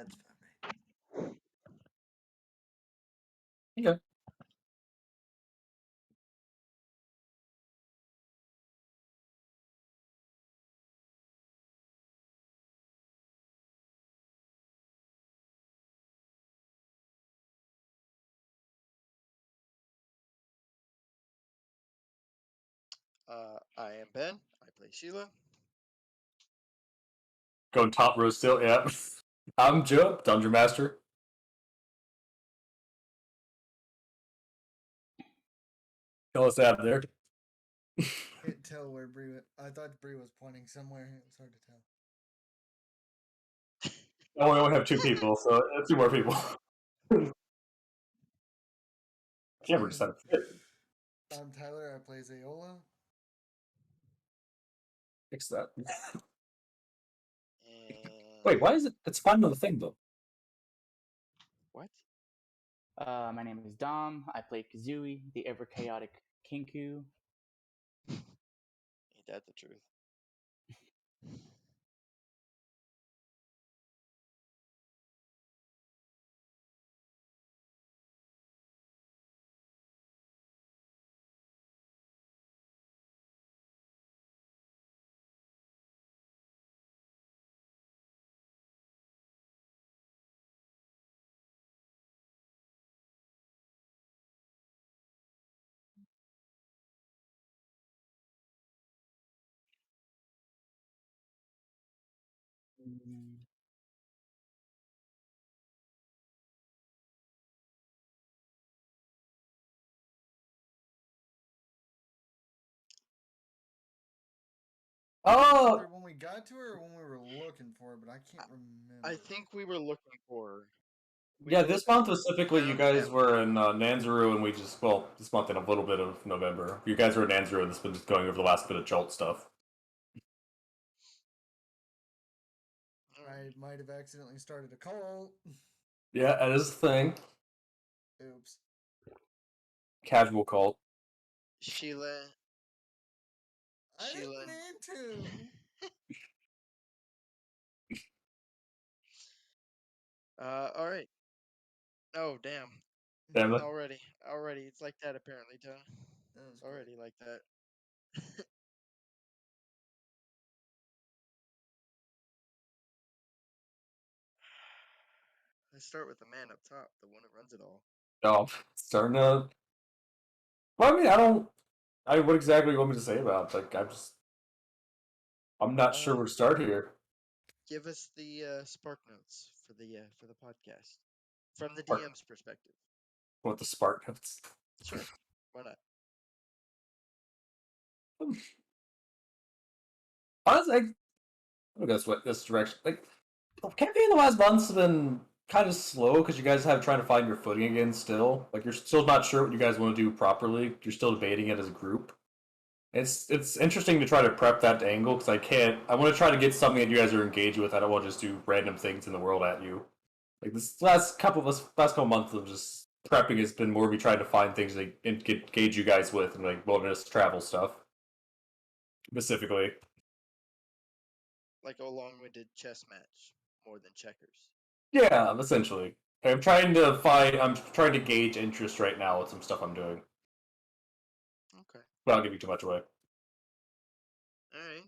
That's fine. Okay. I am Ben. I play Sheila. Going top row still, yeah. I'm Joe, Dungeon Master. Tell us out there. Can't tell where Bree went. I thought Bree was pointing somewhere. It was hard to tell. Oh, we only have 2 people, so 2 more people. Can't just have it. I'm Tyler. I play Zeyolah. Fix that. And Wait, why is it? It's fine on the thing though. what? My name is Dom. I play Kuzuie, the ever chaotic Kinku. Ain't that the truth? Oh, When we got to her or when we were looking for her, but I can't remember. I think we were looking for her. yeah, this month specifically, you guys found were in Nanzaru, and we just, well, this month and a little bit of November. You guys were in Nanzaru, and it's been just going over the last bit of Jolt stuff. I might have accidentally started a cult. Yeah, that is a thing. Oops. Casual cult. Sheila. I didn't mean to. All right. Oh, damn. Damn it. Already, it's like that apparently, Tony. That was It's already like that. Let's start with the man up top, the one who runs it all. Oh, starting to. Well, I mean, what exactly do you want me to say about it? Like, I'm not sure where to start here. Give us the spark notes for the podcast from the DM's perspective. What the spark notes? Sure, why not? Honestly, I guess what this direction. Like, the campaign the last month's been kind of slow because you guys have trying to find your footing again. Still, like, you're still not sure what you guys want to do properly. You're still debating it as a group. It's interesting to try to prep that angle because I can't. I want to try to get something that you guys are engaged with. I don't want to just do random things in the world at you. Like this last couple months of just prepping has been more me trying to find things that engage you guys with and like wilderness travel stuff specifically. Like a long-winded chess match more than checkers. Yeah, essentially. I'm trying to gauge interest right now with some stuff I'm doing. Okay. Without giving too much away. Alright.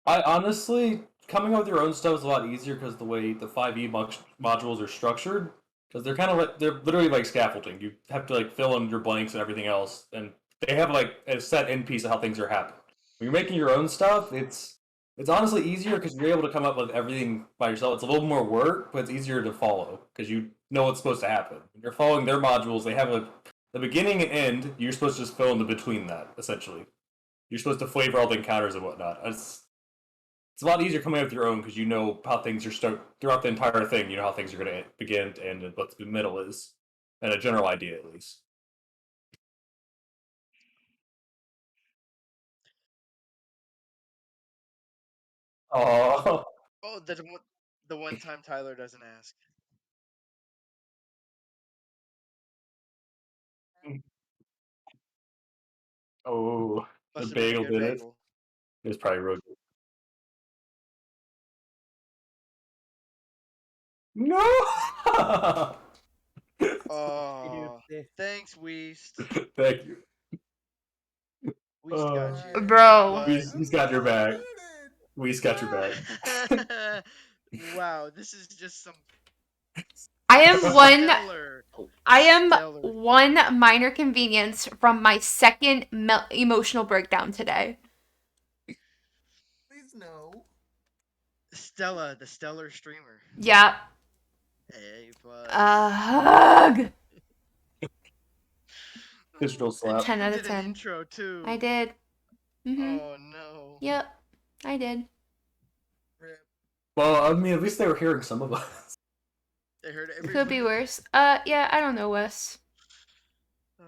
I honestly, coming up with your own stuff is a lot easier because the way the 5e modules are structured, because they're kind of like, they're literally like scaffolding. You have to like fill in your blanks and everything else, and they have like a set end piece of how things are happening. When you're making your own stuff, it's honestly easier because you're able to come up with everything by yourself. It's a little more work, but it's easier to follow because you know what's supposed to happen. When you're following their modules, they have a the beginning and end. You're supposed to just fill in the between that essentially. You're supposed to flavor all the encounters and whatnot. It's a lot easier coming up with your own because you know how things are throughout the entire thing. You know how things are going to begin to end and what the middle is, and a general idea at least. Oh, Oh, the one time Tyler doesn't ask. oh, the Must have been a bagel good did it. bagel. It was probably real good. No. Oh, thanks, Weast. Thank you. Weast got you. Bro. He's got your back. We's got your back. Wow, this is just some I am one. stellar. I am stellar- one minor convenience from my second emotional breakdown today. Please no. Stella, the stellar streamer. Yeah. A plus. Hug. Digital slap. 10 out You of did an 10. intro too. I did. Oh no. Yep. I did. Rip. Well, I mean, at least they were hearing some of us. They heard every. Could be worse. Yeah, I don't know, Wes.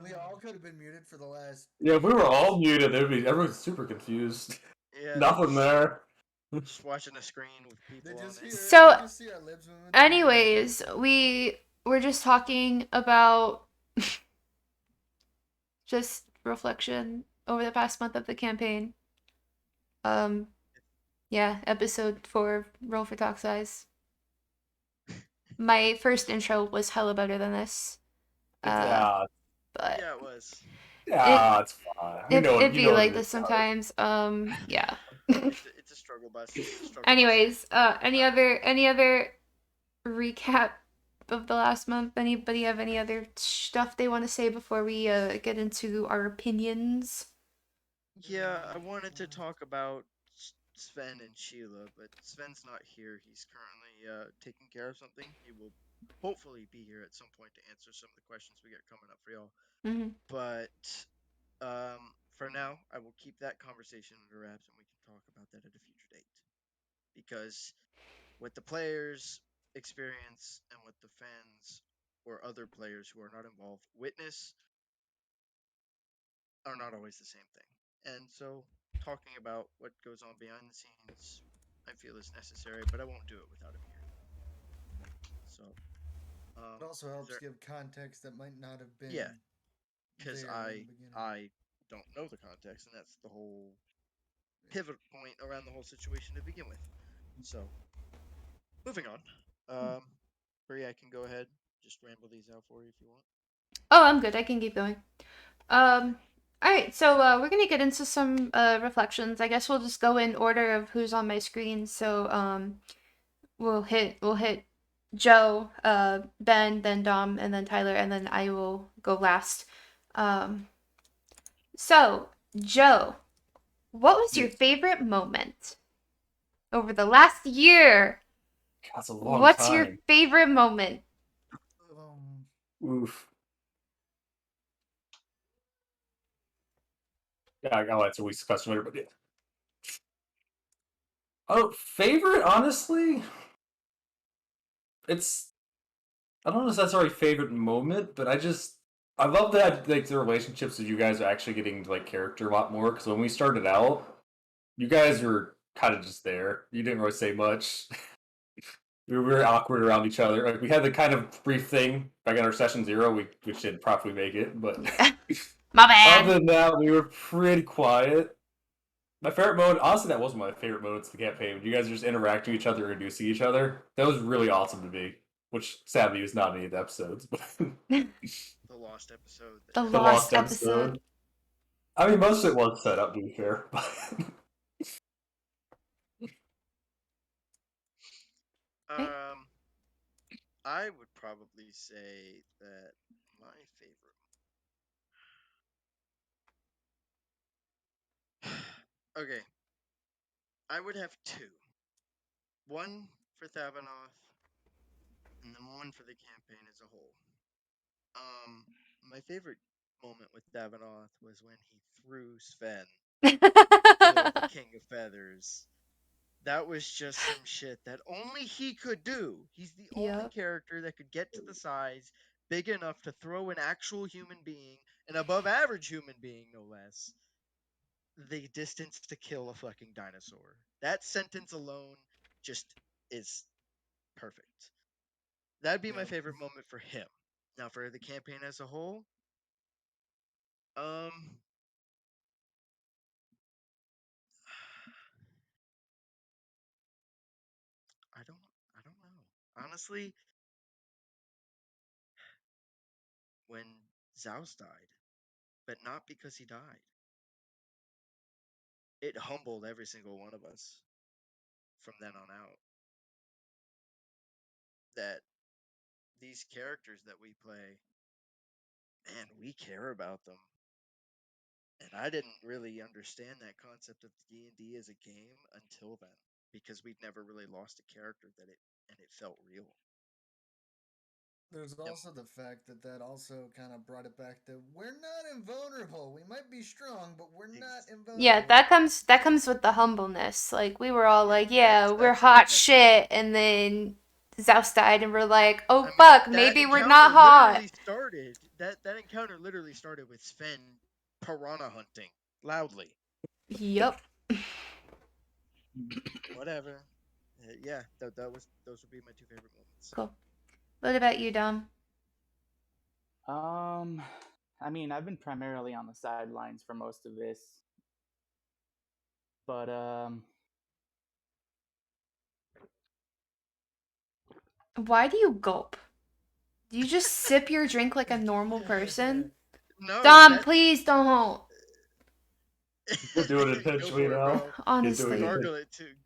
We all could have been muted for the last. Yeah, if we were all muted, everyone's super confused. Yeah. Nothing there. Just watching a screen with people They on just it. hear. So, they just see our lips moving. anyways, we were just talking about just reflection over the past month of the campaign. Yeah, episode 4, Roll for Talk Size. My first intro was hella better than this. Yeah, But Yeah, it was. it's fine. it'd be like it this is. sometimes. Yeah. It's a struggle bus. It's a struggle Anyways, any other recap of the last month? Anybody have any other stuff they want to say before we get into our opinions? Yeah, I wanted to talk about Sven and Sheila, but Sven's not here. He's currently taking care of something. He will hopefully be here at some point to answer some of the questions we got coming up for y'all. Mm-hmm. But for now, I will keep that conversation under wraps, and we can talk about that at a future date. Because what the players experience and what the fans or other players who are not involved witness are not always the same thing. And so, talking about what goes on behind the scenes, I feel is necessary, but I won't do it without him here. So, It also helps there- give context that might not have been. Yeah, because there in the beginning. I don't know the context, and that's the whole pivot point around the whole situation to begin with. So, moving on. Bree, I can go ahead, just ramble these out for you if you want. Oh, I'm good. I can keep going. All right. So we're gonna get into some reflections. I guess we'll just go in order of who's on my screen. So we'll hit Joe, Ben, then Dom, and then Tyler, and then I will go last. So Joe, what was your favorite moment over the last year? That's a long What's time. your favorite moment? Oof. Yeah, I'll answer Week's question later, but yeah. Oh, favorite, honestly? It's, I don't know if that's our favorite moment, but I love that, like, the relationships that you guys are actually getting to, like, character a lot more, because when we started out, you guys were kind of just there. You didn't really say much. We were very awkward around each other. Like, we had the kind of brief thing back in our session 0, which didn't properly make it, but My bad. other than that, we were pretty quiet. My favorite moment, honestly, that wasn't my favorite moments of the campaign. You guys just interacting with each other, introducing each other. That was really awesome to me, which sadly was not in any of the episodes. But The lost episode. The the lost lost episode. I mean, most of it was set up, to be fair. I would probably say that my favorite. Okay. I would have 2. One for Thavanoth, and then one for the campaign as a whole. My favorite moment with Davanoth was when he threw Sven, killed the King of Feathers. That was just some shit that only he could do. He's the only Yep. character that could get to the size big enough to throw an actual human being, an above average human being, no less, the distance to kill a fucking dinosaur. That sentence alone just is perfect. That'd be my Yep. favorite moment for him. Now for the campaign as a whole, I don't know. honestly, when Zeus died, but not because he died. It humbled every single one of us from then on out. That these characters that we play, man, we care about them. And I didn't really understand that concept of D&D as a game until then, because we'd never really lost a character and it felt real. There's also the fact that also kind of brought it back to we're not invulnerable. We might be strong, but we're not invulnerable. Yeah, that comes with the humbleness. Like we were all like, yeah, that's we're what hot I- shit, and then Zeus died, and we're like, oh I mean, fuck, that maybe we're encounter not hot. literally started. That encounter literally started with Sven piranha hunting loudly. Yup. Whatever. Yeah, those would be my 2 favorite moments. Cool. What about you, Dom? I mean, I've been primarily on the sidelines for most of this, but Why do you gulp? Do you just sip your drink like a normal person? No, Dom, please don't. You're doing it Go intentionally for it, now. bro. Honestly.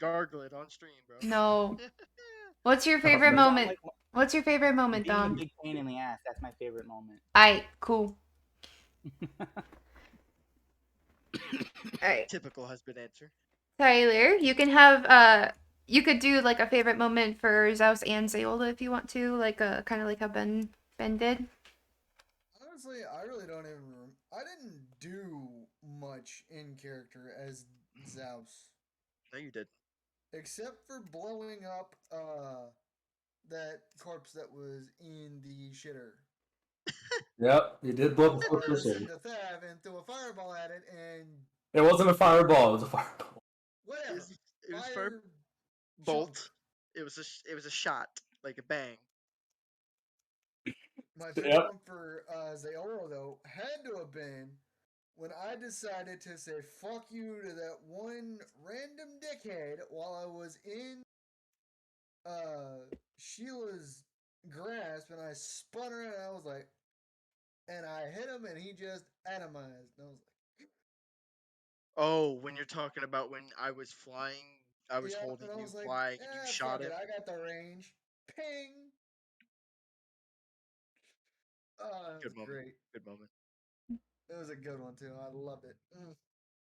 Gargle it on stream, bro. No. What's your favorite Because I'm moment? What's your favorite moment, being a Dom? big pain in the ass. That's my favorite moment. Aight, cool. Alright. Typical husband answer. Tyler, you can have you could do like a favorite moment for Zeus and Zeyolah if you want to, like kind of like how Ben did. Honestly, I really don't even. I didn't do much in character as Zeus, No, you did. except for blowing up that corpse that was in the shitter. Yep, you did blow up the Or first send one. a Thav and threw a fireball at it, and It wasn't a fireball. It was a fireball. whatever. It was Fire bolt. chunk. It was a shot, like a bang. My favorite Yep. one for Zeyolah, though, had to have been when I decided to say fuck you to that one random dickhead while I was in Sheila's grasp, and I spun around and I was like, and I hit him and he just atomized. And I was like, Oh, when you're talking about when I was flying, I was yeah, holding and I you was like, flying and you shot fuck it. it, I got the range. Ping! Oh, that was Good moment. great. Good moment. It was a good one, too. I loved it.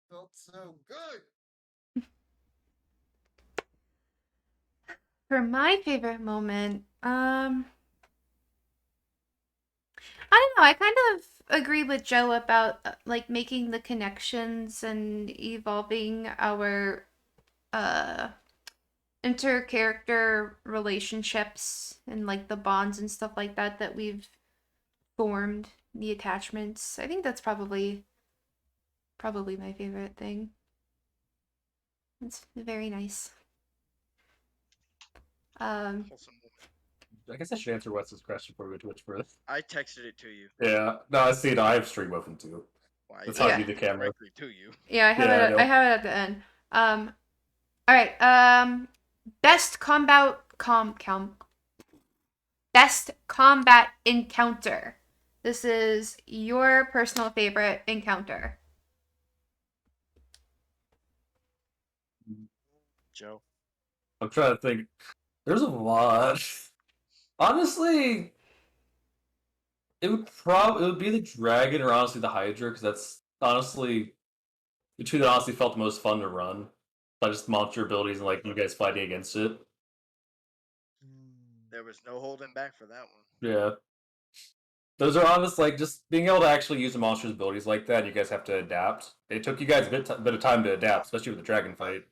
Felt so good. For my favorite moment, I don't know. I kind of agree with Joe about like making the connections and evolving our inter-character relationships and like the bonds and stuff like that we've formed, the attachments. I think that's probably my favorite thing. It's very nice. Wholesome moment. I guess I should answer Wes's question before we go too much further. I texted it to you. Yeah, no, I see it. I have stream open too. Why? That's how I Yeah. view the camera. Directly to you. Yeah, I have Yeah, it. I have it at the end. All right. Best best combat encounter. This is your personal favorite encounter. Joe. I'm trying to think. There's a lot. Honestly, it would be the dragon or honestly the Hydra, because that's honestly the two that honestly felt the most fun to run. By just monster abilities and like you guys fighting against it. There was no holding back for that one. Yeah. Those are honest, like just being able to actually use the monster's abilities like that. You guys have to adapt. It took you guys a bit of time to adapt, especially with the dragon fight.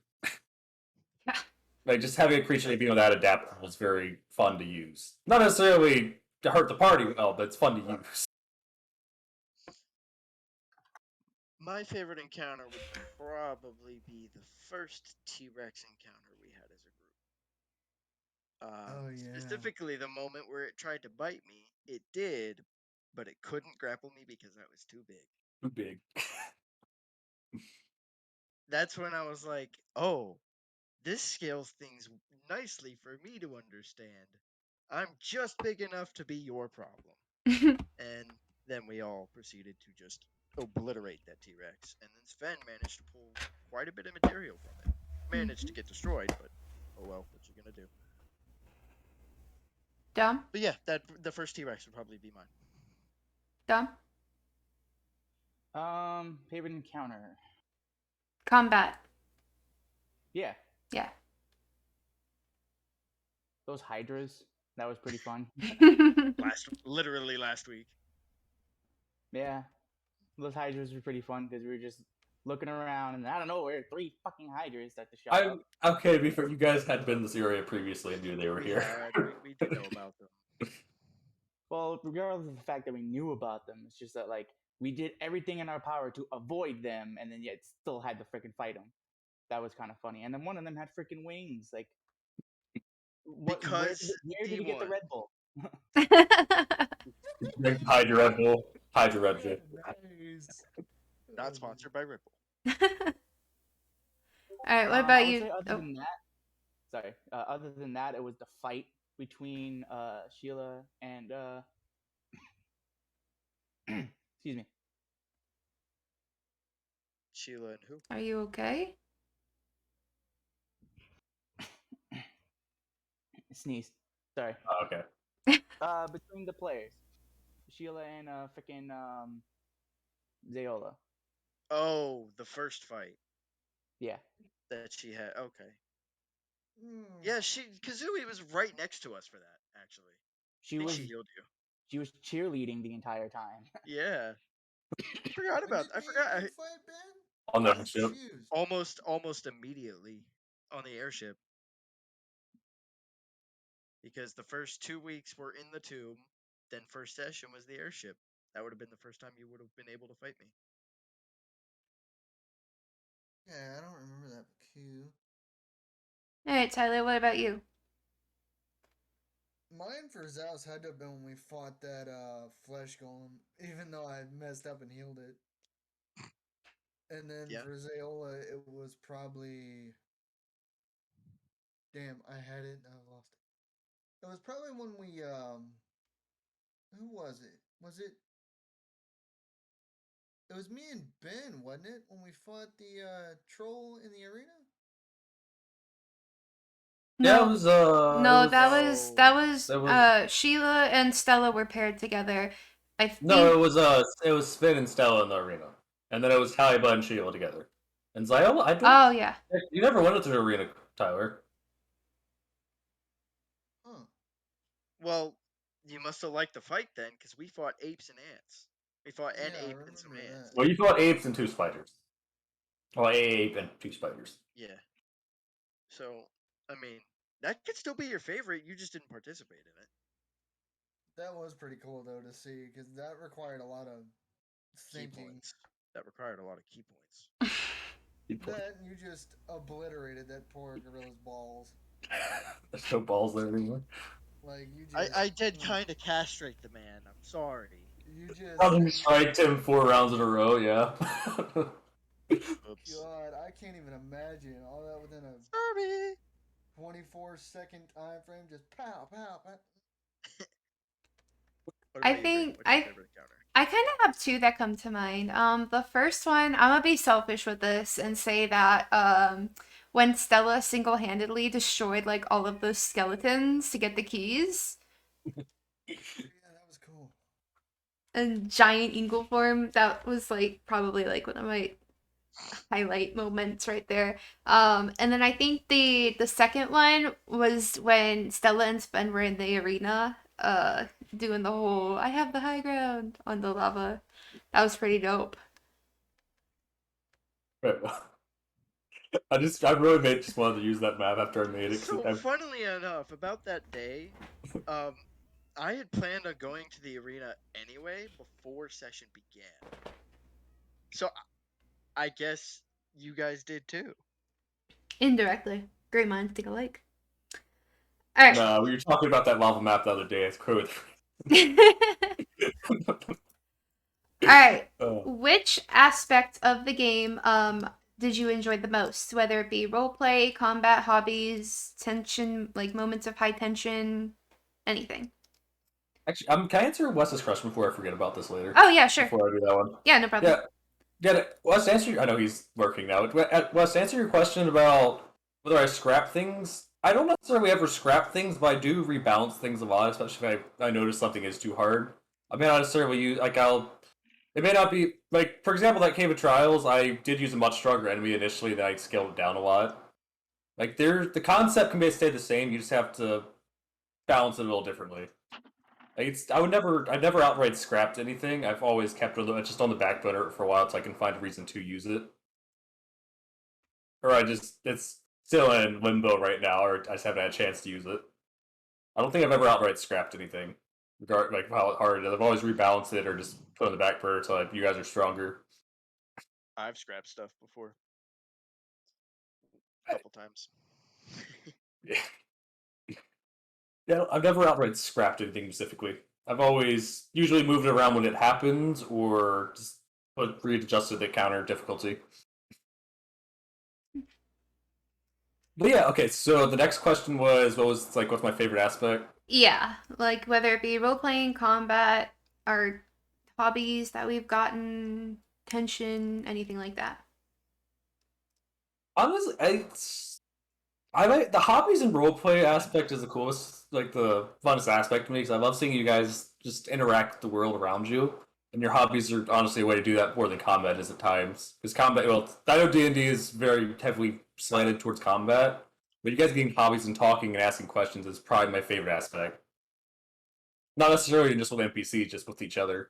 Like just having a creature being that adaptable was very fun to use. Not necessarily to hurt the party well, but it's fun to use. My favorite encounter would probably be the first T-Rex encounter we had as a group. Oh, yeah. Specifically, the moment where it tried to bite me. It did, but it couldn't grapple me because I was too big. Too big. That's when I was like, oh, this scales things nicely for me to understand. I'm just big enough to be your problem. And then we all proceeded to just obliterate that T-Rex. And then Sven managed to pull quite a bit of material from it. Managed to get destroyed, but oh well, what you gonna do? Dom? But yeah, the first T-Rex would probably be mine. Dom? Favorite encounter. Combat. Yeah, Yeah. those hydras. That was pretty fun. Literally last week. Yeah, those hydras were pretty fun because we were just looking around, and I don't know where 3 fucking hydras at the shop. Okay, to be fair, you guys had been in this area previously and knew they were here. We did know about them. Well, regardless of the fact that we knew about them, it's just that like we did everything in our power to avoid them, and then yet still had to freaking fight them. That was kind of funny. And then one of them had freaking wings. Like, where did he get the D1. Red Bull? Drink Hydra Red Bull. Hydra Red Bull. Nice. Not sponsored by Red Bull. Alright, what I about would you? say Oh, other than that, it was the fight between Sheila and excuse me. Sheila and who? are you okay? Sneeze. Sorry. Oh, okay. Between the players, Sheila and freaking Zeyolah. Oh, the first fight Yeah. that she had. Okay. Hmm. Yeah, Kuzuie was right next to us for that. Actually, She I think was she healed you. she was cheerleading the entire time. Yeah. Forgot When about. did I me forgot. and you fight, Ben? On I'm the ship. confused. Almost immediately on the airship. Because the first 2 weeks were in the tomb, then first session was the airship. That would have been the first time you would have been able to fight me. Yeah, I don't remember that cue. Alright, Tyler, what about you? Mine for Zaus had to have been when we fought that flesh golem, even though I messed up and healed it. And then Yeah. for Zeyolah, it was probably. Damn, I had it and I lost it. It was probably when we who was it? Was it? It was me and Ben, wasn't it? When we fought the troll in the arena? Yeah, No. it was. No, it was, that was that was- Sheila and Stella were paired together. I think No, it was Sven and Stella in the arena, and then it was Talibah and Sheila together. And Zeyolah, I don't. Oh yeah. You never went into the arena, Tyler. Huh. Well, you must have liked the fight then, because we fought apes and ants. We fought an Yeah, I ape and some remember ants. that. Well, you fought apes and 2 spiders. Well, ape and 2 spiders. Yeah. So, I mean, that could still be your favorite. You just didn't participate in it. That was pretty cool though to see because that required a lot of Key thinking. points. That required a lot of key points. That and you just obliterated that poor gorilla's balls. There's no balls there anymore. Like you just. I did kind of castrate the man. I'm sorry. You just. Nothing striked him 4 rounds in a row, yeah. Oops. God, I can't even imagine all that within a Sorry. 24-second time frame. Just pow, pow, pow. What I about you, Bree? think What's your favorite encounter? I kind of have 2 that come to mind. The first one, I'm gonna be selfish with this and say that when Stella single-handedly destroyed like all of those skeletons to get the keys Yeah, that was cool. and giant eagle form, that was like probably like one of my highlight moments right there. And then I think the second one was when Stella and Sven were in the arena, doing the whole "I have the high ground" on the lava. That was pretty dope. I really just wanted to use that map after I made it. So, funnily enough, about that day, I had planned on going to the arena anyway before session began. So, I guess you guys did too. Indirectly, great minds think alike. All right. No, we were talking about that lava map the other day. It's cool. All right. Oh. Which aspect of the game did you enjoy the most? Whether it be roleplay, combat, hobbies, tension, like moments of high tension. anything. Actually, can I answer Wes's question before I forget about this later? Oh yeah, sure. Before I do that one. Yeah, no problem. Yeah. Get it. Wes, answer. I know he's working now. Wes, answer your question about whether I scrap things. I don't necessarily ever scrap things, but I do rebalance things a lot, especially if I notice something is too hard. I may not necessarily use It may not be like, for example, that Cave of Trials. I did use a much stronger enemy initially, then I scaled it down a lot. Like the concept can stay the same. You just have to balance it a little differently. Like I've never outright scrapped anything. I've always kept it just on the back burner for a while so I can find a reason to use it. Or it's still in limbo right now, or I just haven't had a chance to use it. I don't think I've ever outright scrapped anything, like how hard it is. I've always rebalanced it or just put it on the back burner until you guys are stronger. I've scrapped stuff before. A couple times. Yeah, I've never outright scrapped anything specifically. I've always usually moved it around when it happens, or just readjusted the counter difficulty. But yeah, okay. So the next question was, what's my favorite aspect? Yeah, like whether it be role playing, combat, or hobbies that we've gotten, tension, anything like that. Honestly, I like the hobbies and roleplay aspect is the coolest, like the funnest aspect to me because I love seeing you guys just interact with the world around you. And your hobbies are honestly a way to do that more than combat is at times. Because combat, well, I know D&D is very heavily slanted towards combat, but you guys getting hobbies and talking and asking questions is probably my favorite aspect. Not necessarily just with NPCs, just with each other.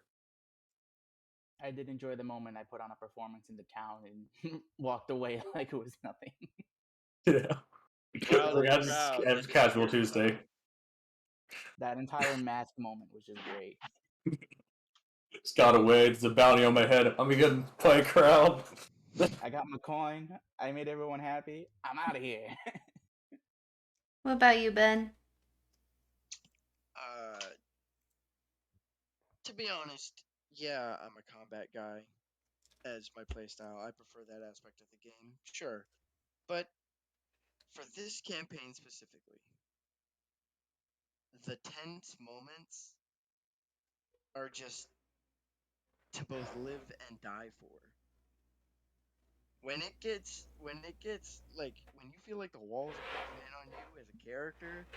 I did enjoy the moment I put on a performance in the town and walked away like it was nothing. Yeah. Crowd, Like, I just casual Tuesday. That entire mask moment was just great. Just got away. There's a bounty on my head. I'm gonna play crowd. I got my coin. I made everyone happy. I'm out of here. What about you, Ben? To be honest, yeah, I'm a combat guy as my playstyle. I prefer that aspect of the game, sure. But for this campaign specifically, the tense moments are just to both live and die for. When it gets like when you feel like the walls are closing in on you as a character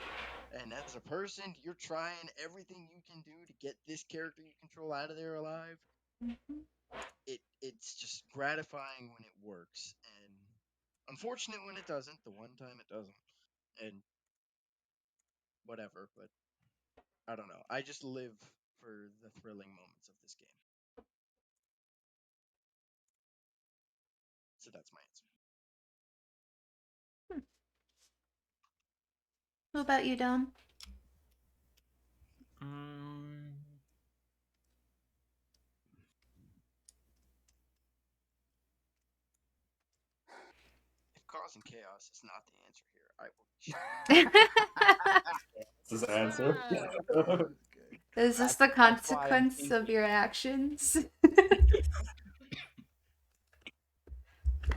and as a person, you're trying everything you can do to get this character you control out of there alive. It's just gratifying when it works and unfortunate when it doesn't. The one time it doesn't, and whatever. But I don't know. I just live for the thrilling moments of this game. So that's my answer. What about you, Dom? If causing chaos is not the answer here, I will. This is the answer. Is this the consequence of your actions?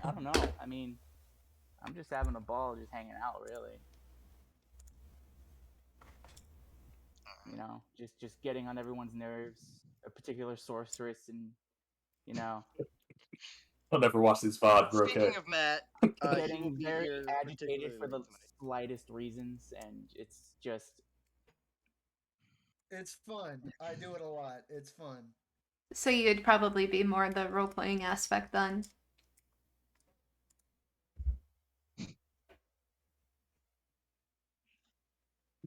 I don't know. I mean, I'm just having a ball, just hanging out, really. You know, just getting on everyone's nerves. A particular sorceress, and you know, I'll never watch these VOD. We're okay. Speaking of Matt, he will getting be very here agitated for the tonight. slightest reasons, and it's just. It's fun. I do it a lot. It's fun. So you'd probably be more the role playing aspect then.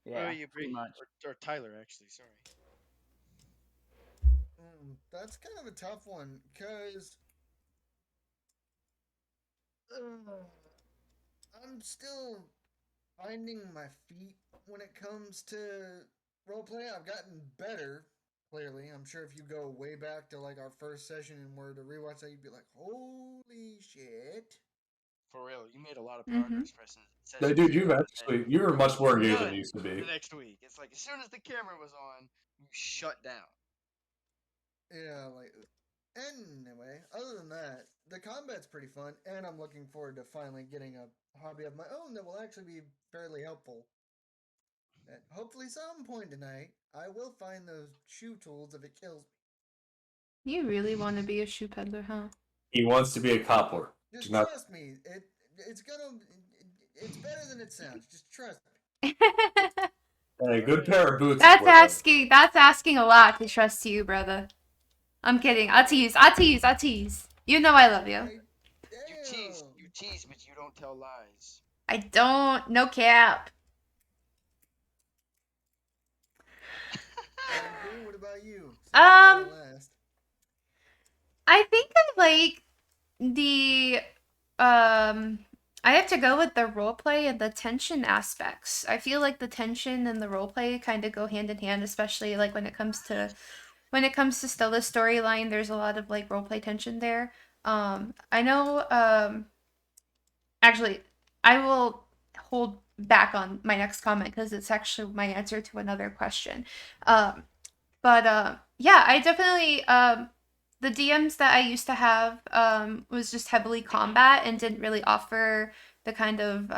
Yeah, you pretty much. Or Tyler, actually. Sorry. That's kind of a tough one because I'm still finding my feet when it comes to roleplay. I've gotten better, clearly. I'm sure if you go way back to like our first session and were to rewatch that, you'd be like, holy shit. For real, you made a lot of progress, No, dude, you were much more engaged than you used to be. The next week, it's like as soon as the camera was on, you shut down. Yeah, like anyway, other than that, the combat's pretty fun, and I'm looking forward to finally getting a hobby of my own that will actually be fairly helpful. At hopefully some point tonight, I will find those shoe tools if it kills me. You really want to be a shoe peddler, huh? He wants to be a cobbler. Just Do not. trust me. It's gonna it's better than it sounds. Just trust me. A good pair of boots. That's is worth it. asking. That's asking a lot to trust you, brother. I'm kidding. I'll tease. I'll tease. I'll tease. You know I love you. Hey, You tease, but you don't tell lies. I don't. No cap. What about you? Last. I think I like the I have to go with the roleplay and the tension aspects. I feel like the tension and the roleplay kind of go hand in hand, especially like when it comes to Stella's storyline. There's a lot of like roleplay tension there. I know. Actually, I will hold back on my next comment because it's actually my answer to another question. Yeah, I definitely the DMs that I used to have was just heavily combat and didn't really offer the kind of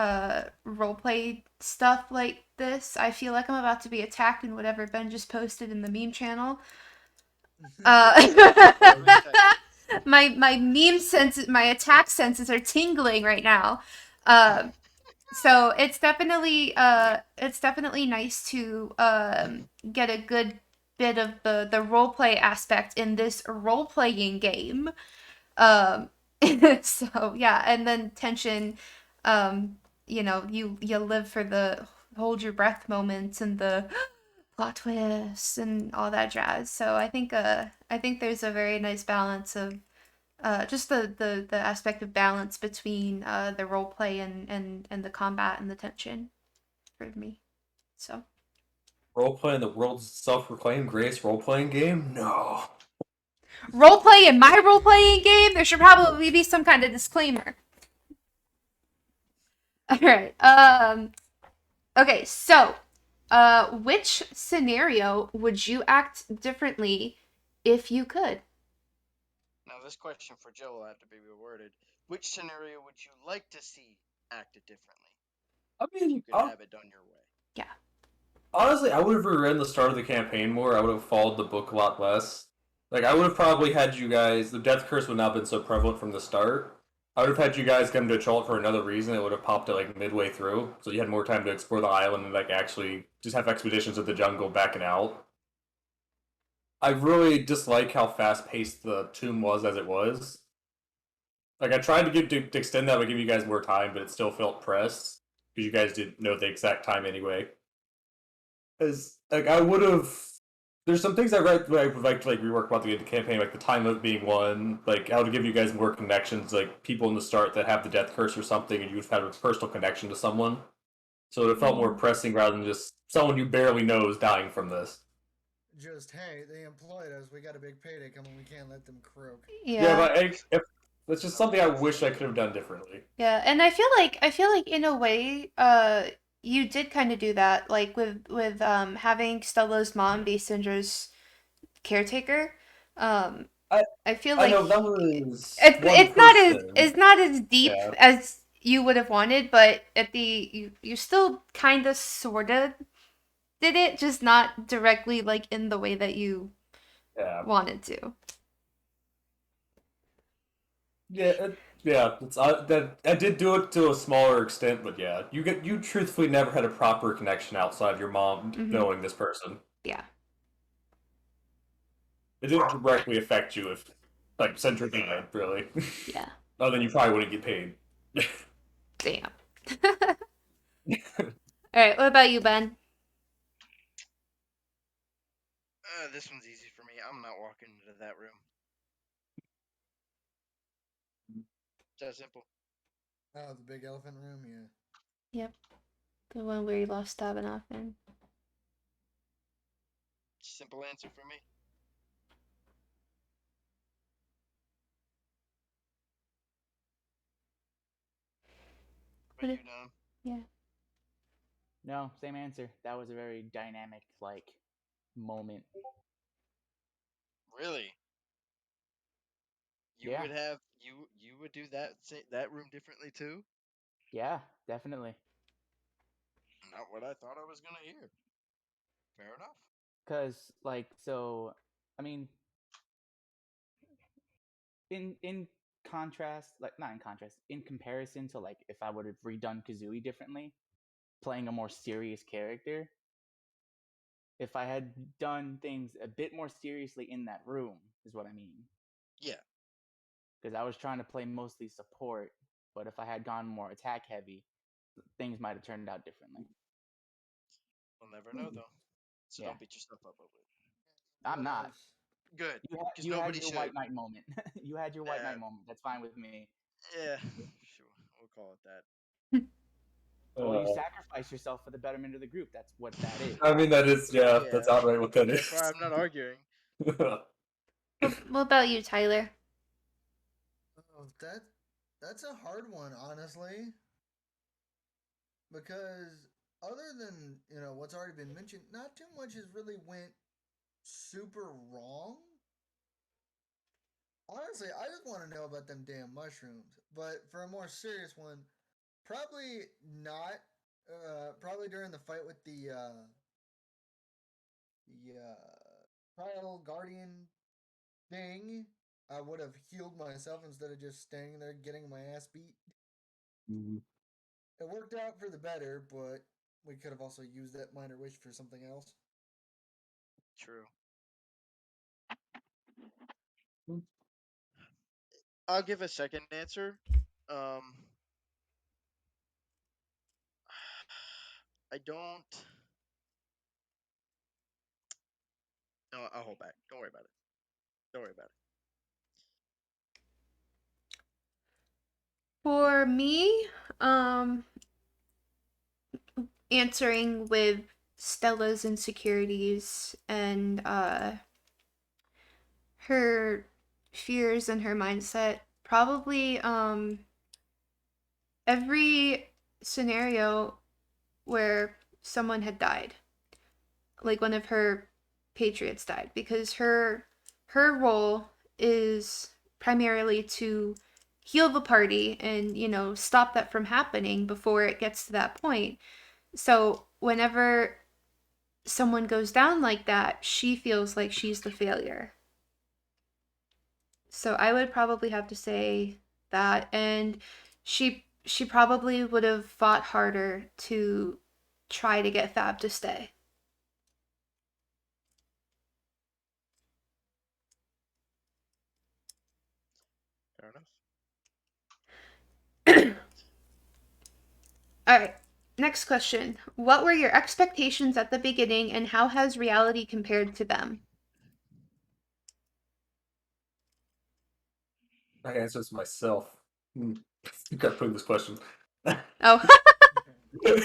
roleplay stuff like this. I feel like I'm about to be attacked in whatever Ben just posted in the meme channel. My meme senses, my attack senses are tingling right now. So it's definitely nice to get a good bit of the roleplay aspect in this role-playing game. So yeah, and then tension, you live for the hold your breath moments and the plot twists and all that jazz. So I think there's a very nice balance of just the aspect of balance between the role play and the combat and the tension for me. So Role playing the world's self-proclaimed greatest role-playing game? No. role play in my role playing game, there should probably be some kind of disclaimer. All right. Okay. So, which scenario would you act differently if you could? Now, this question for Joe will have to be reworded. Which scenario would you like to see acted differently? I mean, you could have it done your way. Yeah. Honestly, I would have rewritten the start of the campaign more. I would have followed the book a lot less. Like, I would have probably had you guys. The death curse would not have been so prevalent from the start. I would have had you guys come to Chult for another reason. It would have popped it like midway through, so you had more time to explore the island and like actually just have expeditions of the jungle back and out. I really dislike how fast paced the tomb was as it was. Like I tried to extend that by giving you guys more time, but it still felt pressed because you guys didn't know the exact time anyway. As like I would have, there's some things I would like to like rework about the campaign, like the time of being one, like how to give you guys more connections, like people in the start that have the death curse or something, and you would have a personal connection to someone, so it felt more pressing rather than just someone you barely know is dying from this. Just hey, they employed us. We got a big payday coming. We can't let them croak. Yeah, but if that's just something I wish I could have done differently. Yeah, and I feel like in a way, you did kind of do that, like with having Stella's mom be Syndra's caretaker. I feel I like know that was it's not as deep Yeah. as you would have wanted, but you still kind of sorta did it, just not directly like in the way that you wanted to. It's that I did do it to a smaller extent, but yeah, you truthfully never had a proper connection outside of your mom knowing this person. Yeah. It didn't directly affect you if like Centric died, really. Yeah. Other than you probably wouldn't get paid. Damn. Alright, what about you, Ben? This one's easy for me. I'm not walking into that room. It's that simple. Oh, the big elephant room, yeah. Yep. The one where you lost Dominic in. Simple answer for me. What are you, Dom? Yeah. No, same answer. That was a very dynamic, like, moment. Really? You would have you would do that room differently too? Yeah, definitely. Not what I thought I was gonna hear. Fair enough. Because, like, so, I mean, in contrast, like, not in contrast, in comparison to, like, if I would have redone Kuzuie differently, playing a more serious character, if I had done things a bit more seriously in that room, is what I mean. Yeah. Because I was trying to play mostly support, but if I had gone more attack heavy, things might have turned out differently. We'll never know though. So Yeah. don't beat yourself up over it. I'm not. Good. Because You had nobody your should. white knight moment. You had your white Yeah. knight moment. That's fine with me. Yeah. Sure. We'll call it that. Well, you sacrifice yourself for the betterment of the group. That's what that is. I mean, that is, yeah, that's outright what that That's is. why I'm not arguing. What about you, Tyler? Oh, that's a hard one, honestly. Because other than, what's already been mentioned, not too much has really went super wrong. Honestly, I just want to know about them damn mushrooms. But for a more serious one, probably not. Probably during the fight with the trial guardian thing, I would have healed myself instead of just standing there getting my ass beat. It worked out for the better, but we could have also used that minor wish for something else. True. I'll give a second answer. I don't. No, I'll hold back. Don't worry about it. Don't worry about it. For me, answering with Stella's insecurities and her fears and her mindset, probably every scenario where someone had died, like one of her patriots died, because her role is primarily to heal the party and stop that from happening before it gets to that point. So whenever someone goes down like that, she feels like she's the failure. So I would probably have to say that, and she probably would have fought harder to try to get Fab to stay. Fair enough. All right. Next question. What were your expectations at the beginning and how has reality compared to them? I answer this myself. You gotta put this question. Oh. You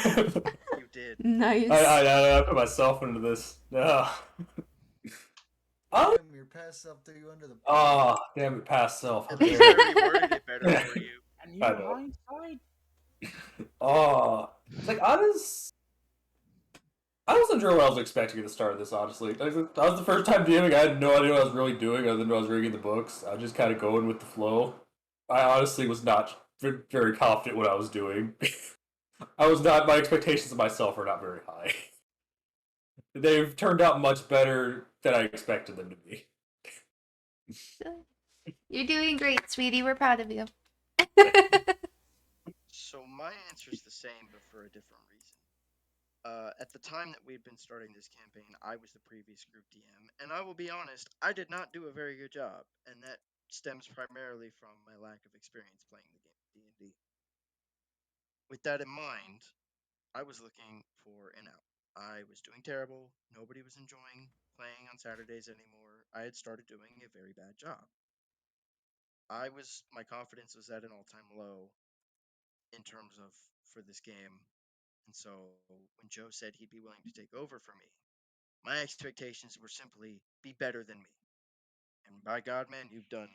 did. Nice. I put myself into this. Damn, your past self threw you under the bus. Oh, damn it, past self. At least I reworded it better for you. And you I know. hindsight. Oh, it's like I wasn't sure what I was expecting at the start of this, honestly. That was the first time DMing. I had no idea what I was really doing other than I was reading the books. I was just kind of going with the flow. I honestly was not very confident what I was doing. My expectations of myself are not very high. They've turned out much better than I expected them to be. You're doing great, sweetie. We're proud of you. So my answer's the same, but for a different reason. At the time that we'd been starting this campaign, I was the previous group DM, and I will be honest, I did not do a very good job, and that stems primarily from my lack of experience playing the game of D&D. With that in mind, I was looking for an out. I was doing terrible. Nobody was enjoying playing on Saturdays anymore. I had started doing a very bad job. My confidence was at an all-time low in terms of for this game. And so when Joe said he'd be willing to take over for me, my expectations were simply be better than me. And by God, man, you've done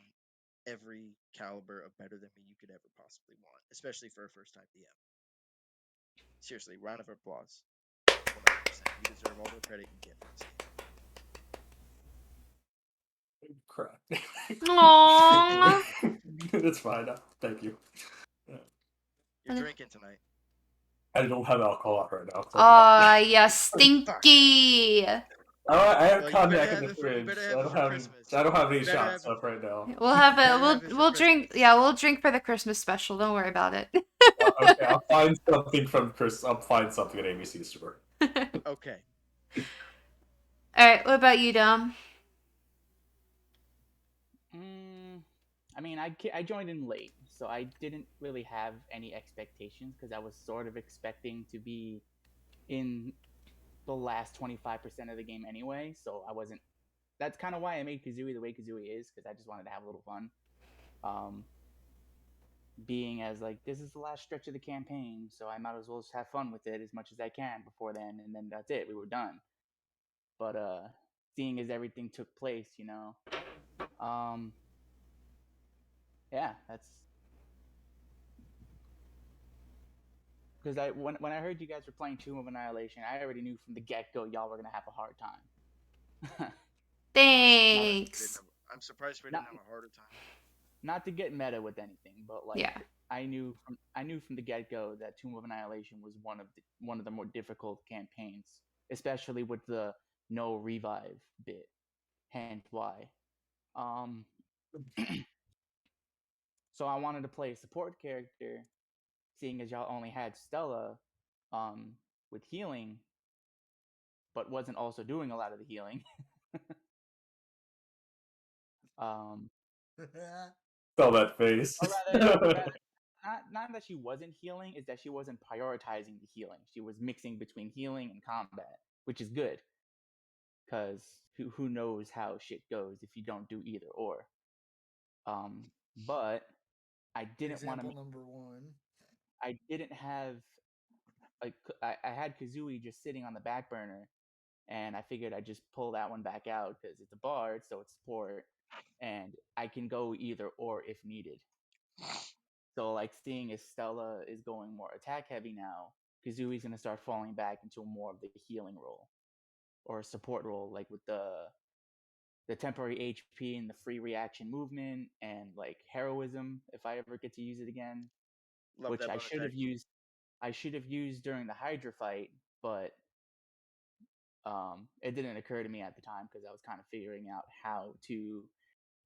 every caliber of better than me you could ever possibly want, especially for a first time DM. Seriously, round of applause. 100%. You deserve all the credit you get for this game. Crap. Aww. That's fine. Thank you. You're drinking tonight. I don't have alcohol out right now. So Aw, yeah, stinky. I have Well, you better cognac in have the it for you fridge. better So have it for Christmas. I don't have any You better shot have it stuff right now. We'll have better a have it for we'll drink. Christmas. Yeah, we'll drink for the Christmas special. Don't worry about it. Okay, I'll find something from Chris. I'll find something at ABC store. Okay. All right. What about you, Dom? I mean, I joined in late, so I didn't really have any expectations because I was sort of expecting to be in the last 25% of the game anyway. So I wasn't. That's kind of why I made Kuzuie the way Kuzuie is, because I just wanted to have a little fun. Being as like this is the last stretch of the campaign, so I might as well just have fun with it as much as I can before then, and then that's it. We were done. But seeing as everything took place, yeah, that's because when I heard you guys were playing Tomb of Annihilation, I already knew from the get go y'all were gonna have a hard time. Thanks. I'm surprised we Not- didn't have a harder time. Not to get meta with anything, but like Yeah. I knew from the get go that Tomb of Annihilation was one of the more difficult campaigns, especially with the no revive bit. Hence why. So I wanted to play a support character, seeing as y'all only had Stella, with healing, but wasn't also doing a lot of the healing. Saw that face. Or rather, not that she wasn't healing, is that she wasn't prioritizing the healing. She was mixing between healing and combat, which is good, because who knows how shit goes if you don't do either or. But I didn't want to. Example number one. I didn't have like I had Kuzuie just sitting on the back burner, and I figured I'd just pull that one back out because it's a bard, so it's support, and I can go either or if needed. So like seeing as Stella is going more attack heavy now, Kuzui's gonna start falling back into more of the healing role or support role, like with the temporary HP and the free reaction movement and like heroism if I ever get to use it again, Love which that I bonus should have action. used. I should have used during the Hydra fight, but it didn't occur to me at the time because I was kind of figuring out how to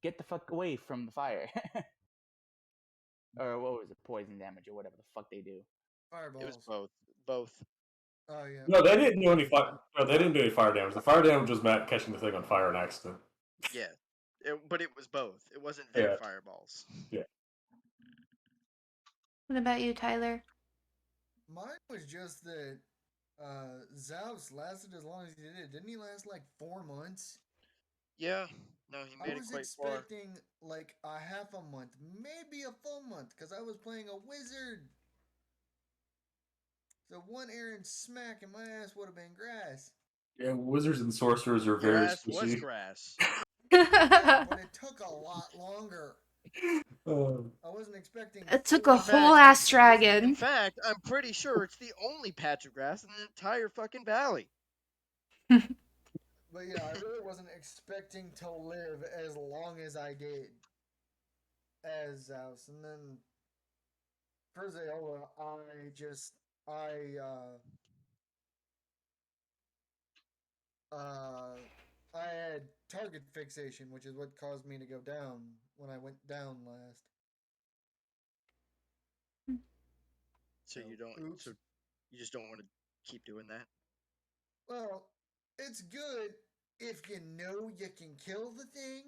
get the fuck away from the fire. Or what was it, poison damage or whatever the fuck they do. Fireballs. It was both. Both. Oh yeah. No, they didn't do any fire. No, they didn't do any fire damage. The fire damage was Matt catching the thing on fire on accident. Yeah. But it was both. It wasn't their Yeah. fireballs. Yeah. What about you, Tyler? Mine was just that Zaus lasted as long as he did. Didn't he last like 4 months? Yeah. No, he I made it was quite far. expecting like a half a month, maybe a full month, because I was playing a wizard. So one Aaron smack and my ass would have been grass. Yeah, wizards and sorcerers are Your very ass was squishy. grass. Yeah, but it took a lot longer. I wasn't expecting. It took 4 a In fact, whole ass In dragon. fact, I'm pretty sure it's the only patch of grass in the entire fucking valley. But yeah, I really wasn't expecting to live as long as I did as Zaus. And then for Zeyolah, I had target fixation, which is what caused me to go down when I went down last. So you don't. Oops. So you just don't want to keep doing that. Well, it's good if you know you can kill the thing.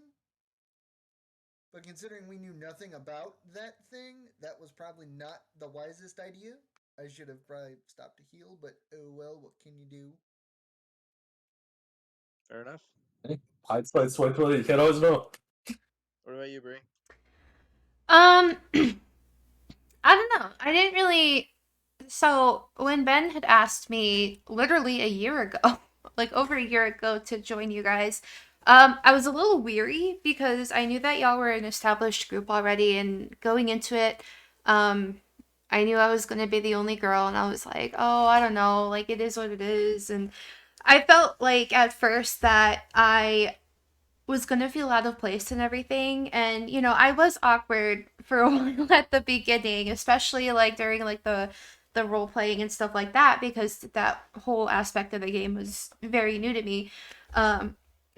But considering we knew nothing about that thing, that was probably not the wisest idea. I should have probably stopped to heal, but oh well, what can you do? Fair enough. Hindsight 2020. You can't always know. What about you, Bree? I don't know. I didn't really. So when Ben had asked me literally a year ago, like over a year ago, to join you guys, I was a little weary because I knew that y'all were an established group already, and going into it, I knew I was gonna be the only girl, and I was like, oh, I don't know, like it is what it is, and I felt like at first that I was gonna feel out of place and everything, and I was awkward for a while at the beginning, especially like during like the the role playing and stuff like that, because that whole aspect of the game was very new to me. But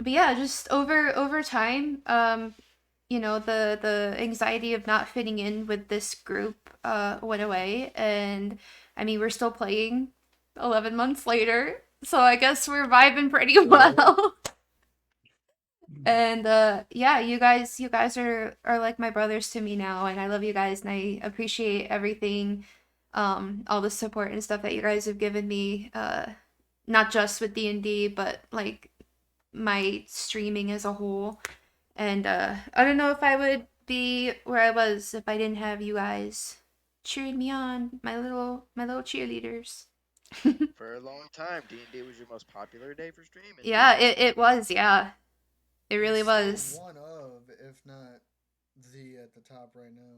yeah, just over time, the anxiety of not fitting in with this group went away, and I mean, we're still playing 11 months later, so I guess we're vibing pretty well. And yeah, you guys are like my brothers to me now, and I love you guys, and I appreciate everything, all the support and stuff that you guys have given me, not just with D&D, but like my streaming as a whole. And I don't know if I would be where I was if I didn't have you guys cheering me on, my little cheerleaders. For a long time, D&D was your most popular day for streaming. Yeah, it was, yeah. It really It's still was. one of, if not the at the top right now.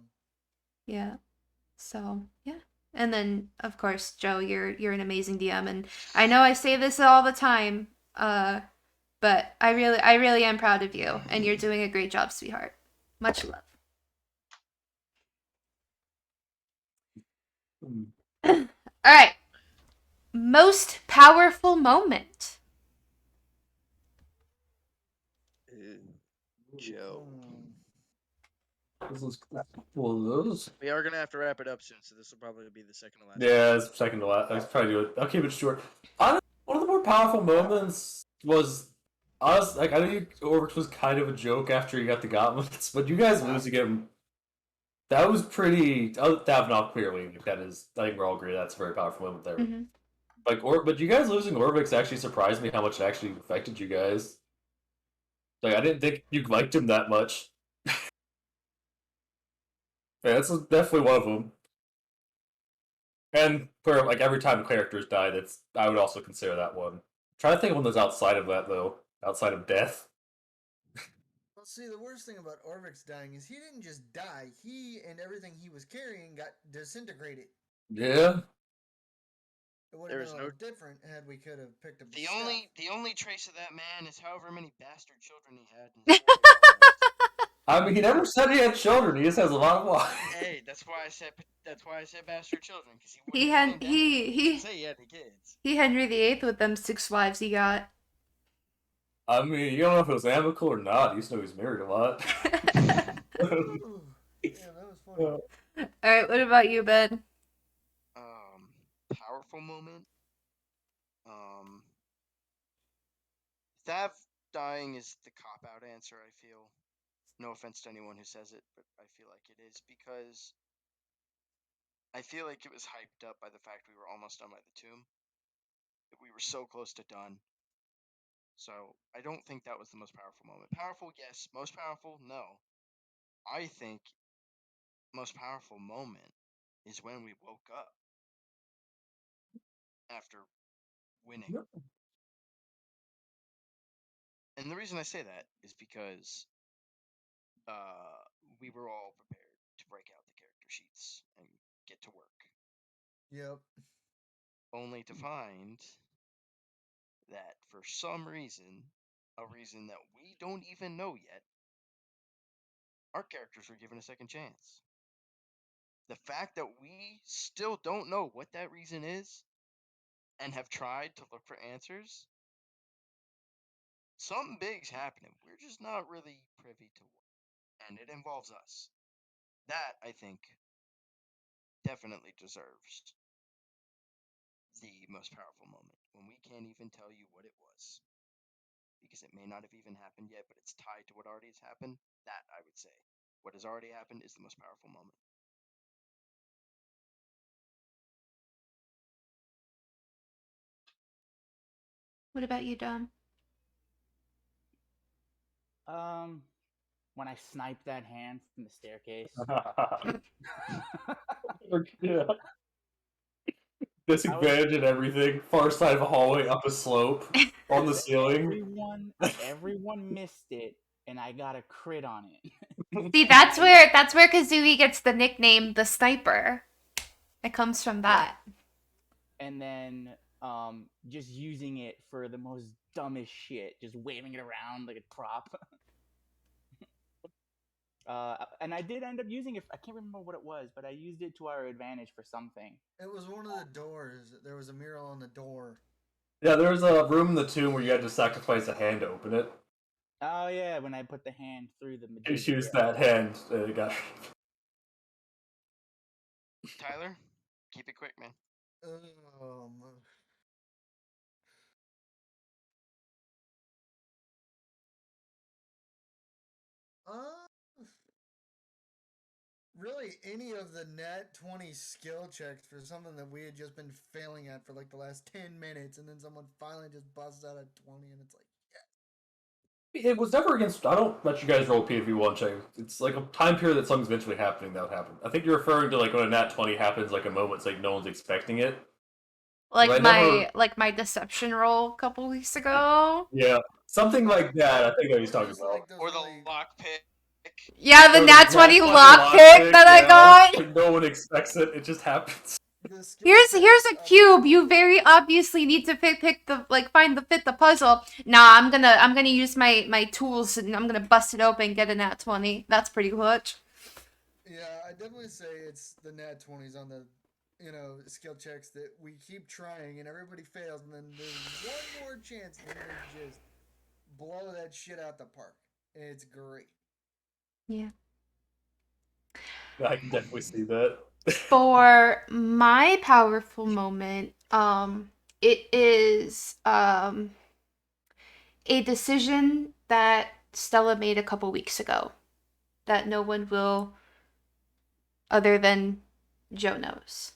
Yeah. So, yeah. And then of course, Joe, you're an amazing DM, and I know I say this all the time, but I really am proud of you, and you're doing a great job, sweetheart. Much love. All right. Most powerful moment. Joe. This is one of those. We are gonna have to wrap it up soon, so this will probably be the second to last. Yeah, it's second to last. I'll probably do it. I'll keep it short. Honestly, one of the more powerful moments was us. Like, I think Orbix was kind of a joke after he got the gauntlets, but you guys losing him, that was pretty. Davenant clearly, that is. I think we're all agree that's a very powerful moment there. Mm-hmm. Like, but you guys losing Orbix actually surprised me how much it actually affected you guys. Like, I didn't think you liked him that much. Yeah, that's definitely one of them. And for like every time characters die, I would also consider that one. Try to think of one that's outside of that though, outside of death. Well, see, the worst thing about Orvix dying is he didn't just die. He and everything he was carrying got disintegrated. Yeah. It would have been a little different had we could have picked up The only trace of that man is however many bastard children he had. In his I mean, he never said he had children. He just has a lot of wives. Hey, that's why I said bastard children, because He had he didn't say he had any kids. He Henry VIII with them 6 wives he got. I mean, you don't know if it was amicable or not. You just know he's married a lot. Ooh, yeah, that was funny. All right, what about you, Ben? Powerful moment. Thav dying is the cop-out answer, I feel. No offense to anyone who says it, but I feel like it is, because I feel like it was hyped up by the fact we were almost done by the tomb. We were so close to done. So I don't think that was the most powerful moment. Powerful, yes. Most powerful, no. I think most powerful moment is when we woke up after winning. Yep. And the reason I say that is because we were all prepared to break out the character sheets and get to work. Yep. Only to find that for some reason, a reason that we don't even know yet, our characters were given a second chance. The fact that we still don't know what that reason is and have tried to look for answers, something big's happening. We're just not really privy to what, and it involves us. That, I think, definitely deserves the most powerful moment, when we can't even tell you what it was, because it may not have even happened yet, but it's tied to what already has happened. That, I would say, what has already happened is the most powerful moment. What about you, Dom? When I sniped that hand from the staircase. Yeah. Disadvantage and everything. Far side of a hallway, up a slope, on the ceiling. Everyone missed it, and I got a crit on it. See, that's where Kuzuie gets the nickname the Sniper. It comes from that. And then just using it for the most dumbest shit, just waving it around like a prop. And I did end up using it. I can't remember what it was, but I used it to our advantage for something. It was one of the doors. There was a mural on the door. Yeah, there's a room in the tomb where you had to sacrifice a hand to open it. Oh yeah, when I put the hand through the You magician. use that hand. It got... Tyler, keep it quick, man. Really, any of the nat 20 skill checks for something that we had just been failing at for like the last 10 minutes, and then someone finally just busts out a 20, and it's like, It was never against. I don't let you guys roll PvP1 check. It's like a time period that something's eventually happening that would happen. I think you're referring to like when a nat 20 happens, like a moment, it's like no one's expecting it. Like never... my deception roll a couple weeks ago. Yeah, something like that. I think I was talking just about. like those Or the really... lockpick. Yeah, the Or nat 20 lockpick that I got. Like no one expects it. It just happens. Here's a cube. You very obviously need to pick the find the fit the puzzle. Nah, I'm gonna use my tools and I'm gonna bust it open and get a nat 20. That's pretty clutch. Yeah, I definitely say it's the nat 20s on the skill checks that we keep trying and everybody fails, and then there's one more chance and they just blow that shit out the park. And it's great. Yeah. I can definitely see that. For my powerful moment, it is a decision that Stella made a couple weeks ago that no one will, other than Joe, knows.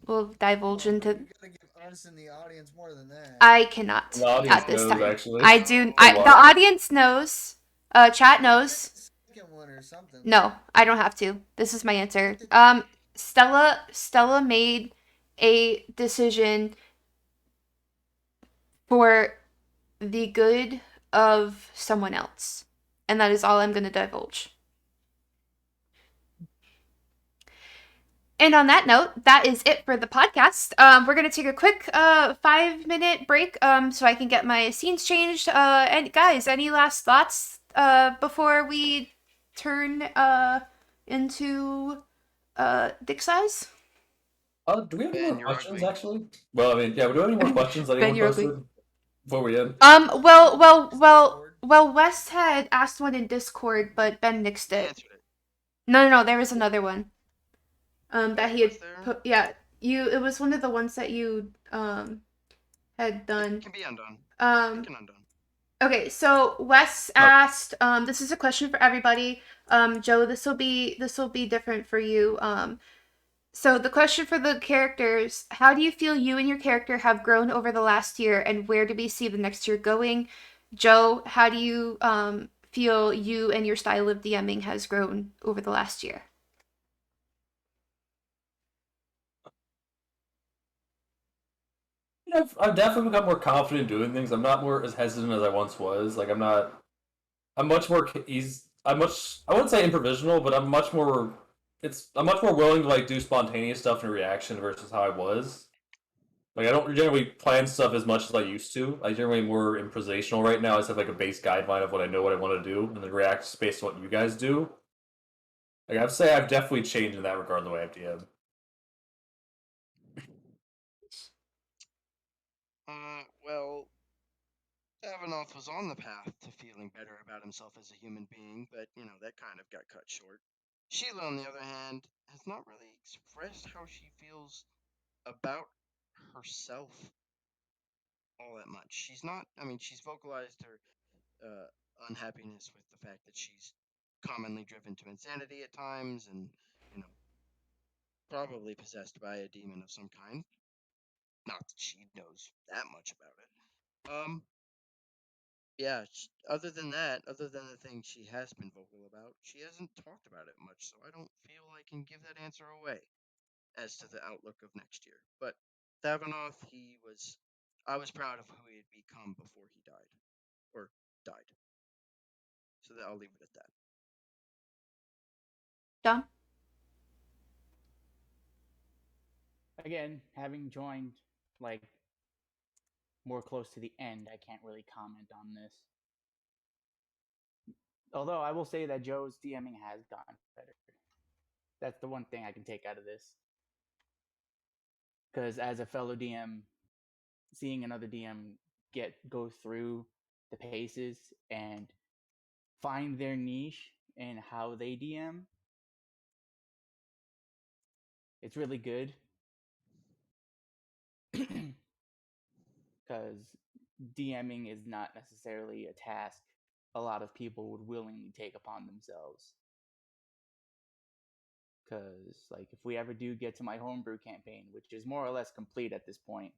We'll divulge into. You gotta give us in the audience more than that. I cannot The audience at this knows, time. actually. I do. A The lot. audience knows. Chat knows. Second one or something. No, I don't have to. This is my answer. Stella made a decision for the good of someone else. And that is all I'm going to divulge. And on that note, that is it for the podcast. We're going to take a quick 5-minute break so I can get my scenes changed. And guys, any last thoughts before we turn into dick size? Do we have any Ben, more you're questions, ugly. actually? Well, I mean, yeah, do we have any more questions that anyone Ben, you're ugly. posted before we end? Well, Wes had asked one in Discord, but Ben nixed He it. answered it. No, there was another one. That he had Was there? put. Yeah, it was one of the ones that you had done. It can be undone. It can undone. Okay, so Wes asked. This is a question for everybody. Joe, this will be different for you. So the question for the characters: how do you feel you and your character have grown over the last year, and where do we see the next year going? Joe, how do you feel you and your style of DMing has grown over the last year? I've definitely become more confident doing things. I'm not more as hesitant as I once was. Like, I'm not. I'm much more easy. I wouldn't say improvisational, but I'm much more. I'm much more willing to like do spontaneous stuff in reaction versus how I was. Like, I don't generally plan stuff as much as I used to. I generally more improvisational right now. I just have like a base guideline of what I know what I want to do, and then react based on what you guys do. Like, I'd say I've definitely changed in that regard the way I've DM. Well, Avanoth was on the path to feeling better about himself as a human being, but, that kind of got cut short. Sheila, on the other hand, has not really expressed how she feels about herself all that much. She's not, she's vocalized her unhappiness with the fact that she's commonly driven to insanity at times and, probably possessed by a demon of some kind. Not that she knows that much about it. Yeah, other than that, other than the things she has been vocal about, she hasn't talked about it much, so I don't feel I can give that answer away as to the outlook of next year. But Thavanoth, I was proud of who he had become before he died. Or died. So I'll leave it at that. Dom? Again, having joined, like, more close to the end, I can't really comment on this. Although I will say that Joe's DMing has gotten better. That's the one thing I can take out of this. Because as a fellow DM, seeing another DM go through the paces and find their niche and how they DM, it's really good. Because DMing is not necessarily a task a lot of people would willingly take upon themselves. Because, like, if we ever do get to my homebrew campaign, which is more or less complete at this point,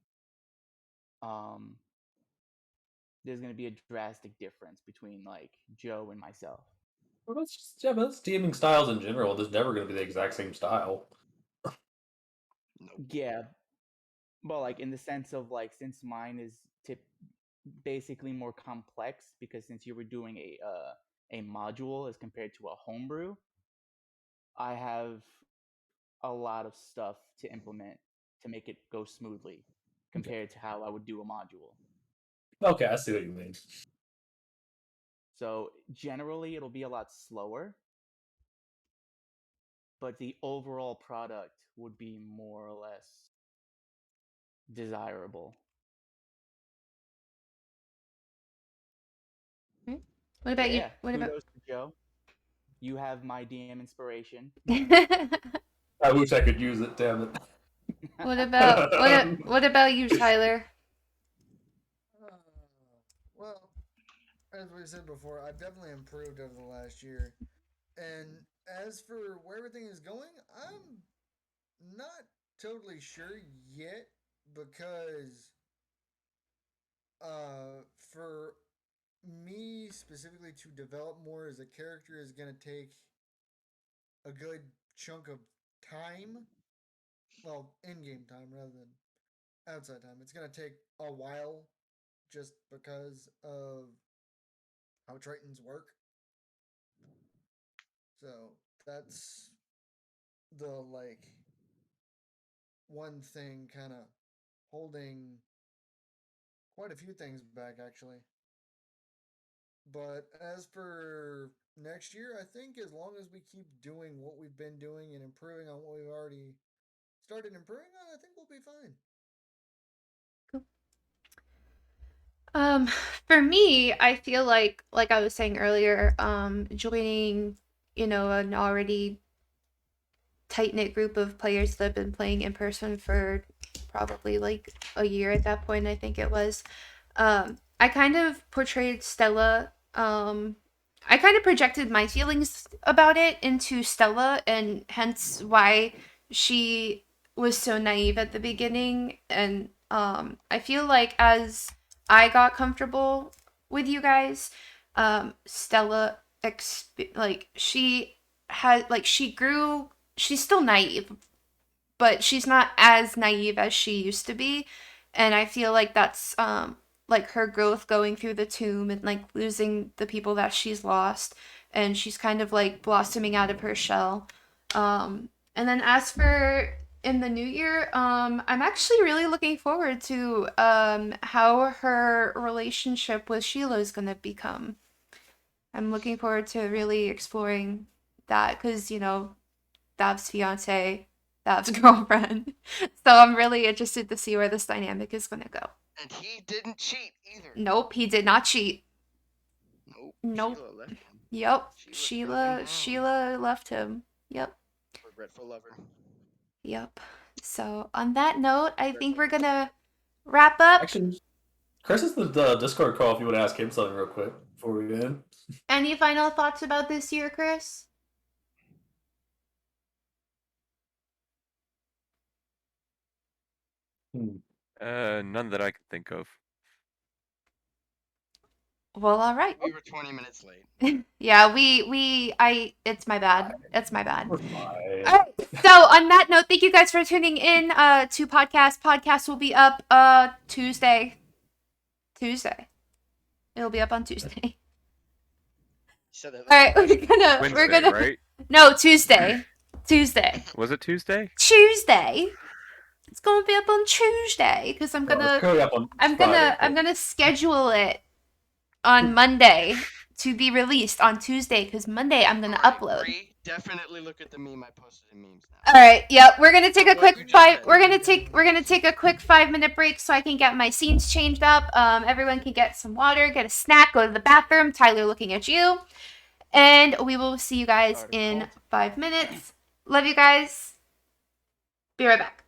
there's going to be a drastic difference between, like, Joe and myself. Well, but that's DMing styles in general. There's never going to be the exact same style. Yeah. Well, like, in the sense of, like, since mine is basically more complex, because since you were doing a module as compared to a homebrew, I have a lot of stuff to implement to make it go smoothly compared to how I would do a module. Okay, I see what you mean. So generally it'll be a lot slower, but the overall product would be more or less desirable. What about you? Yeah, What about? kudos to Joe. You have my DM inspiration. I wish I could use it, damn it. What about you, Tyler? Well, as we said before, I've definitely improved over the last year. And as for where everything is going, I'm not totally sure yet because for me specifically to develop more as a character is going to take a good chunk of time. Well, in-game time rather than outside time. It's going to take a while just because of how Tritons work. So that's the like one thing kind of holding quite a few things back actually. But as for next year, I think as long as we keep doing what we've been doing and improving on what we've already started improving on, I think we'll be fine. Cool. For me, I feel like I was saying earlier, joining, an already tight-knit group of players that have been playing in person for probably like a year at that point, I think it was. I kind of portrayed Stella. I kind of projected my feelings about it into Stella, and hence why she was so naive at the beginning. And I feel like as I got comfortable with you guys, Stella, she grew. She's still naive, but she's not as naive as she used to be, and I feel like that's like her growth going through the tomb and like losing the people that she's lost, and she's kind of like blossoming out of her shell. And then as for in the new year, I'm actually really looking forward to how her relationship with Sheila is gonna become. I'm looking forward to really exploring that because Dav's fiance, Dav's girlfriend. So I'm really interested to see where this dynamic is gonna go. And he didn't cheat either. Nope, he did not cheat. Nope. Nope. Sheila left him. Yep. Sheila Sheila left him. Yep. Regretful lover. Yep. So on that note, I think we're gonna wrap up. Actually, Chris is the Discord call if you want to ask him something real quick before we end. Any final thoughts about this year, Chris? None that I can think of. Well, all right. We were 20 minutes late. Yeah, it's my bad. It's my bad. We're fine. All right. So on that note, thank you guys for tuning in to podcast. Podcast will be up Tuesday. It'll be up on Tuesday. Said that All right, Wednesday, we're gonna right? No, Tuesday. Was it Tuesday? Tuesday. It's gonna be up on Tuesday because I'm Well, it's gonna currently up on I'm Friday, gonna schedule it on Monday to be released on Tuesday because Monday I'm gonna Alright, upload. Bree, definitely look at the meme I posted in memes now. All right. Yep. We're gonna take a What quick you just five. said. We're gonna take a quick 5-minute break so I can get my scenes changed up. Everyone can get some water, get a snack, go to the bathroom. Tyler, looking at you, and we will see you guys in 5 minutes. Love you guys. Be right back.